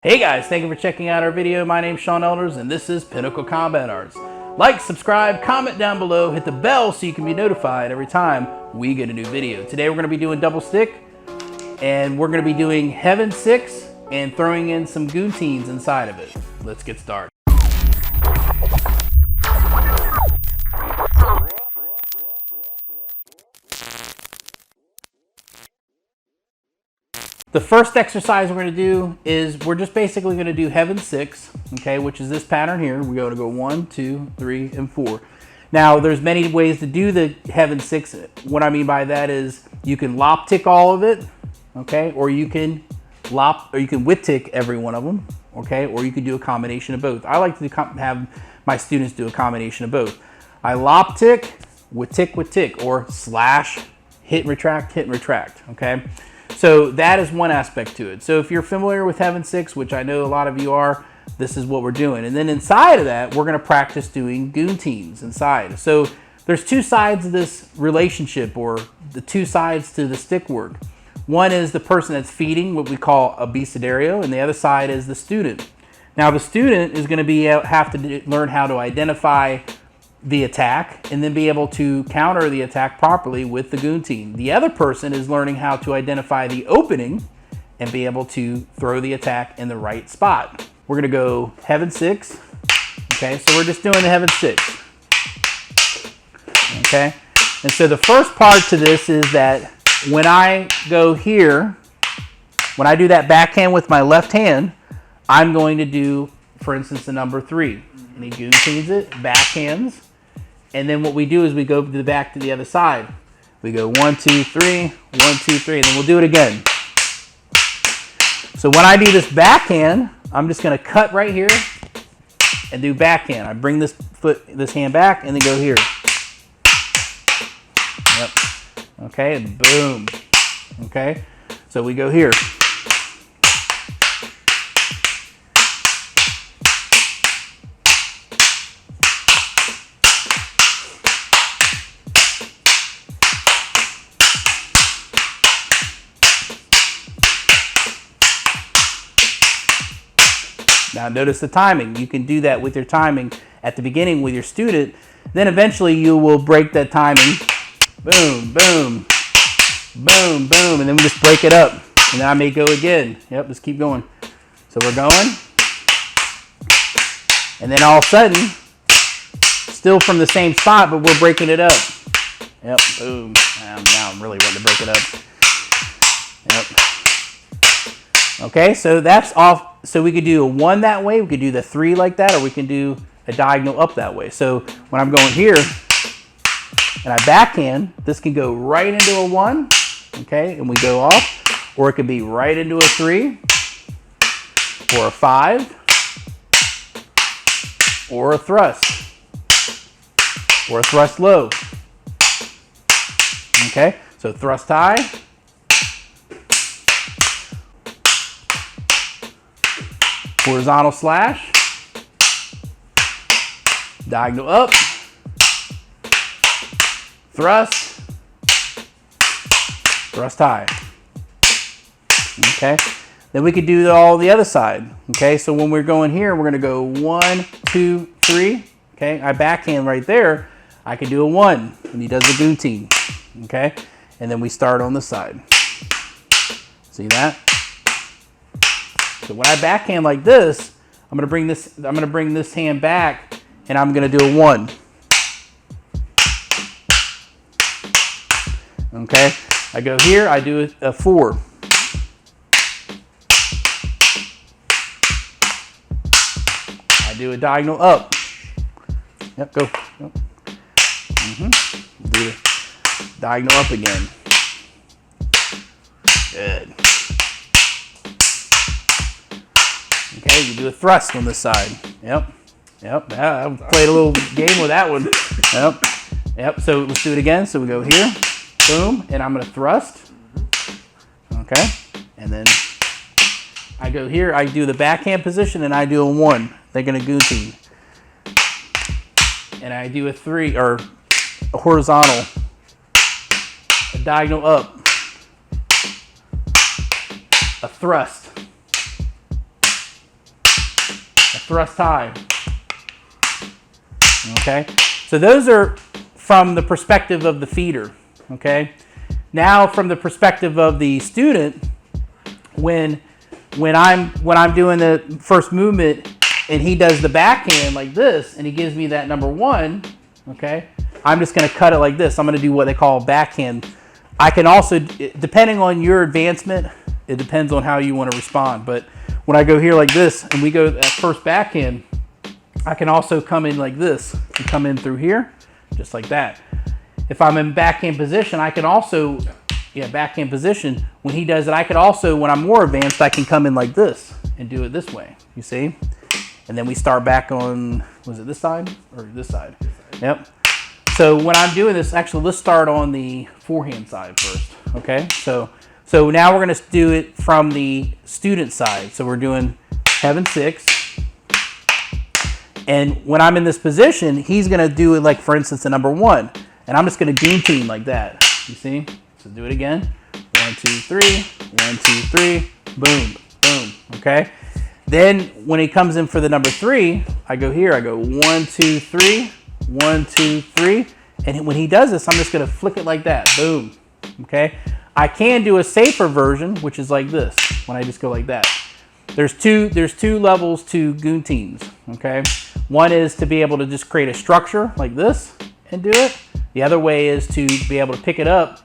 Hey guys, thank you for checking out our video. My name's Sean Elders and this is Pinnacle Combat Arts. Like, subscribe, comment down below, hit the bell so you can be notified every time we get a new video. Today we're going to be doing double stick and we're going to be doing Heaven 6 and throwing in some Guntings inside of it. Let's get started. The first exercise we're going to do is we're just basically going to do Heaven 6, okay, which is this pattern here. We're going to go 1, 2, 3, and 4. Now, there's many ways to do the Heaven 6. What I mean by that is you can lop tick all of it, okay, or you can whip tick every one of them, okay, or you can do a combination of both. I like to have my students do a combination of both. I lop tick, with tick, or slash, hit and retract, okay. So that is one aspect to it. So if you're familiar with Heaven 6, which I know a lot of you are, this is what we're doing. And then inside of that, we're gonna practice doing Guntings inside. So there's two sides of this relationship, or the two sides to the stick work. One is the person that's feeding, what we call a bicidario, and the other side is the student. Now the student is gonna have to learn how to identify the attack and then be able to counter the attack properly with the Gunting. The other person is learning how to identify the opening and be able to throw the attack in the right spot. We're gonna go Heaven 6. Okay, so we're just doing the Heaven 6. Okay, and so the first part to this is that when I go here, when I do that backhand with my left hand, I'm going to do, for instance, the number 3. And he Guntings it, backhands. And then what we do is we go to the back to the other side. We go 1, 2, 3, 1, 2, 3, and then we'll do it again. So when I do this backhand, I'm just gonna cut right here and do backhand. I bring this hand back and then go here. Yep. Okay, and boom. Okay, so we go here. Now notice the timing. You can do that with your timing at the beginning with your student. Then eventually you will break that timing. Boom, boom, boom, boom. And then we just break it up. And then I may go again. Yep, just keep going. So we're going. And then all of a sudden, still from the same spot, but we're breaking it up. Yep, boom. Now I'm really wanting to break it up. Yep. Okay, so that's off. So we could do a 1 that way, we could do the 3 like that, or we can do a diagonal up that way. So when I'm going here and I backhand, this can go right into a 1, okay, and we go off, or it could be right into a 3, or a 5, or a thrust, or a thrust low. Okay, so thrust high, horizontal slash, diagonal up, thrust, thrust high. Okay, then we could do all the other side. Okay, so when we're going here, we're gonna go 1, 2, 3. Okay, I backhand right there. I can do a 1 when he does the Gunting. Okay, and then we start on the side. See that? So when I backhand like this, I'm gonna bring this hand back and I'm gonna do a 1. Okay, I go here, I do a 4. I do a diagonal up. Yep, go. Yep. Do the diagonal up again. Good. Okay, you do a thrust on this side. Yep. Yep. I played a little game with that one. Yep. Yep. So let's do it again. So we go here, boom, and I'm gonna thrust. Okay. And then I go here, I do the backhand position and I do a 1. They're gonna Gunting. And I do a 3, or a horizontal, a diagonal up, a thrust, thrust high. Okay, so those are from the perspective of the feeder. Okay, now from the perspective of the student, when I'm doing the first movement and he does the backhand like this and he gives me that number one, okay, I'm just going to cut it like this. I'm going to do what they call backhand. I can also, depending on your advancement, it depends on how you want to respond. But when I go here like this and we go that first backhand, I can also come in like this and come in through here, just like that. If I'm in backhand position, I can also, backhand position, when he does it, I could also, when I'm more advanced, I can come in like this and do it this way, you see? And then we start back on, was it this side or this side? Yep. So when I'm doing this, actually, let's start on the forehand side first, okay? So now we're gonna do it from the student side. So we're doing heaven six. And when I'm in this position, he's gonna do it like, for instance, the number one. And I'm just gonna Guntings like that, you see? So do it again. 1, 2, 3, 1, 2, 3, boom, boom, okay? Then when he comes in for the number three, I go here, I go 1, 2, 3, 1, 2, 3. And when he does this, I'm just gonna flick it like that, boom, okay? I can do a safer version, which is like this, when I just go like that. There's two levels to Guntings, okay? One is to be able to just create a structure like this and do it. The other way is to be able to pick it up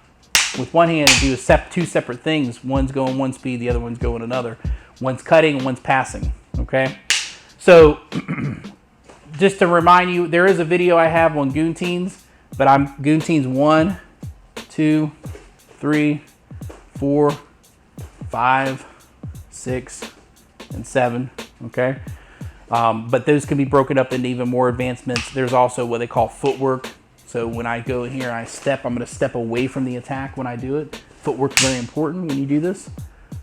with one hand and do two separate things. One's going one speed, the other one's going another. One's cutting and one's passing, okay? So just to remind you, there is a video I have on Guntings, but I'm Guntings 1, 2, 3, 4, 5, 6, and 7, okay? But those can be broken up into even more advancements. There's also what they call footwork. So when I go in here and I step, I'm gonna step away from the attack when I do it. Footwork's very important when you do this,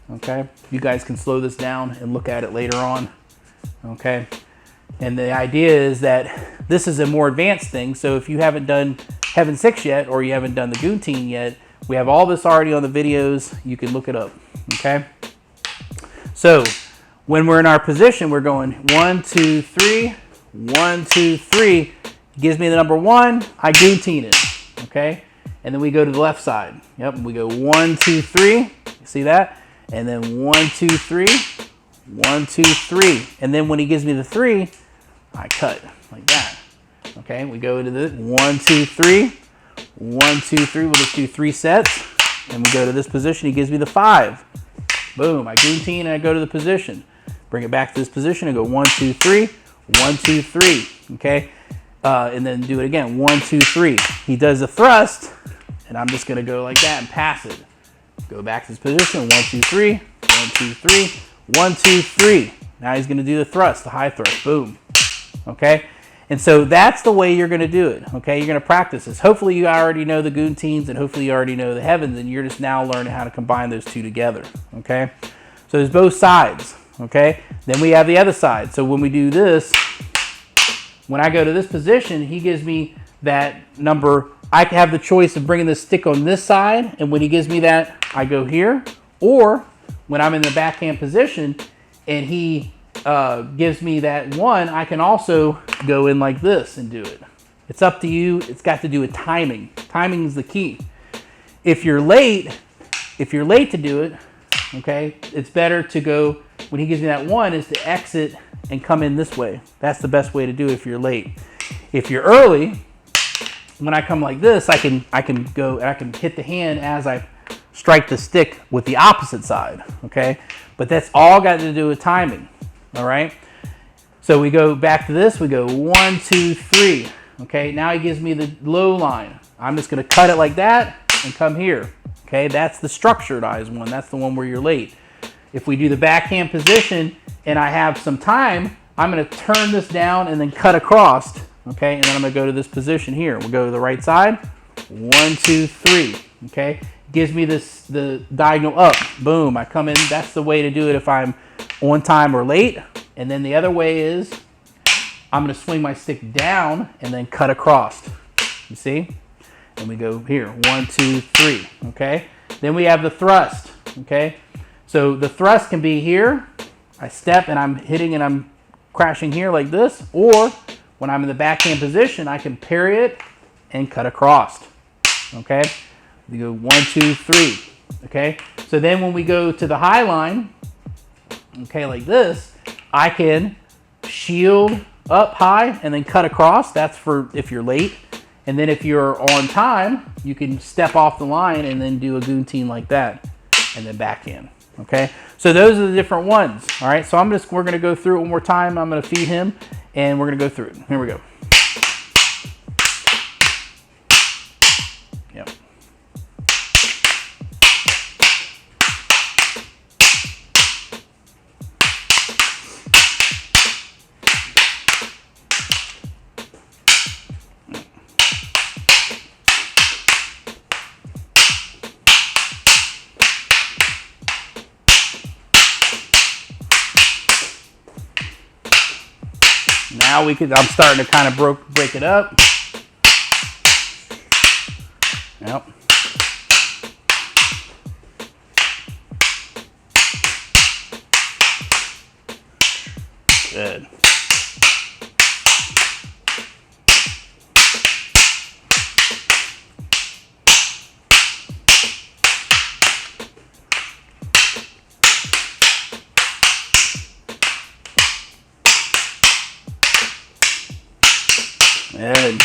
okay? You guys can slow this down and look at it later on, okay? And the idea is that this is a more advanced thing. So if you haven't done Heaven 6 yet, or you haven't done the Guntings yet, we have all this already on the videos. You can look it up, okay? So when we're in our position, we're going 1, 2, 3, 1, 2, 3. Gives me the number one, I Guntings it, okay? And then we go to the left side. Yep, we go 1, 2, 3. You see that? And then 1, 2, 3, 1, 2, 3. And then when he gives me the 3, I cut like that. Okay, we go to the 1, 2, 3, 1, 2, 3. We'll just do 3 sets. And we go to this position, he gives me the 5. Boom, I Guntings and I go to the position. Bring it back to this position and go 1, 2, 3, 1, 2, 3. Okay? And then do it again, 1, 2, 3. He does a thrust, and I'm just gonna go like that and pass it. Go back to this position, 1, 2, 3, 1, 2, 3, 1, 2, 3. Now he's gonna do the thrust, the high thrust, boom. Okay? And so that's the way you're gonna do it, okay? You're gonna practice this. Hopefully you already know the Guntings, and hopefully you already know the heavens, and you're just now learning how to combine those two together, okay? So there's both sides, okay? Then we have the other side. So when we do this, when I go to this position, he gives me that number. I have the choice of bringing the stick on this side, and when he gives me that, I go here. Or when I'm in the backhand position and he gives me that 1, I can also go in like this and do it. It's up to you. It's got to do with timing. Timing is the key. If you're late to do it, okay, it's better to go, when he gives me that 1, is to exit and come in this way. That's the best way to do it if you're late. If you're early, when I come like this, I can go and I can hit the hand as I strike the stick with the opposite side, okay? But that's all got to do with timing, all right? So we go back to this, we go 1, 2, 3, okay? Now he gives me the low line. I'm just gonna cut it like that and come here, okay? That's the structured eyes one. That's the one where you're late. If we do the backhand position and I have some time, I'm gonna turn this down and then cut across, okay? And then I'm gonna go to this position here. We'll go to the right side, 1, 2, 3, okay? Gives me the diagonal up, boom, I come in. That's the way to do it if I'm on time or late. And then the other way is, I'm gonna swing my stick down and then cut across, you see? And we go here, 1, 2, 3, okay? Then we have the thrust, okay? So the thrust can be here. I step and I'm hitting and I'm crashing here like this, or when I'm in the backhand position, I can parry it and cut across. Okay, we go 1, 2, 3. Okay, so then when we go to the high line, okay, like this, I can shield up high and then cut across. That's for if you're late. And then if you're on time, you can step off the line and then do a Gunting like that and then backhand. Okay, so those are the different ones. All right, so we're gonna go through it one more time. I'm gonna feed him and we're gonna go through it. Here we go. Yep. Now I'm starting to kind of break it up. Yep. Good. Good.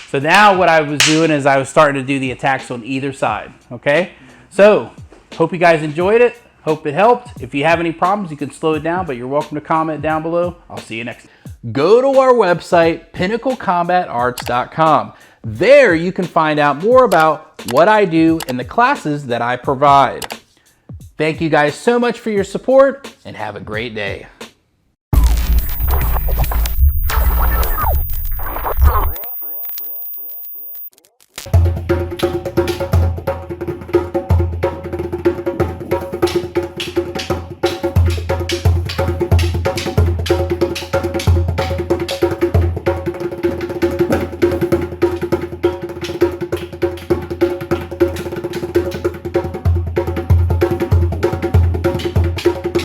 So now what I was doing is I was starting to do the attacks on either side. Okay. So hope you guys enjoyed it. Hope it helped. If you have any problems, you can slow it down, but you're welcome to comment down below. I'll see you next time. Go to our website, pinnaclecombatarts.com. There you can find out more about what I do and the classes that I provide. Thank you guys so much for your support and have a great day.